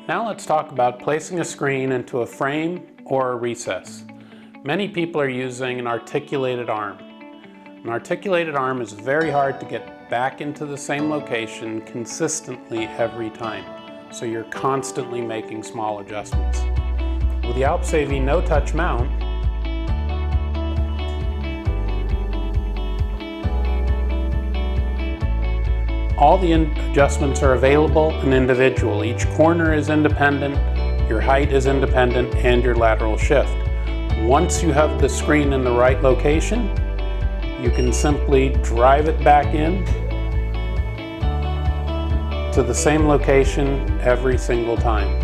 Now let's talk about placing a screen into a frame or a recess. Many people are using an articulated arm. An articulated arm is very hard to get back into the same location consistently every time, so you're constantly making small adjustments. With the AlpsAV no-touch mount, all the adjustments are available and individual. Each corner is independent, your height is independent, and your lateral shift. Once you have the screen in the right location, you can simply drive it back in to the same location every single time.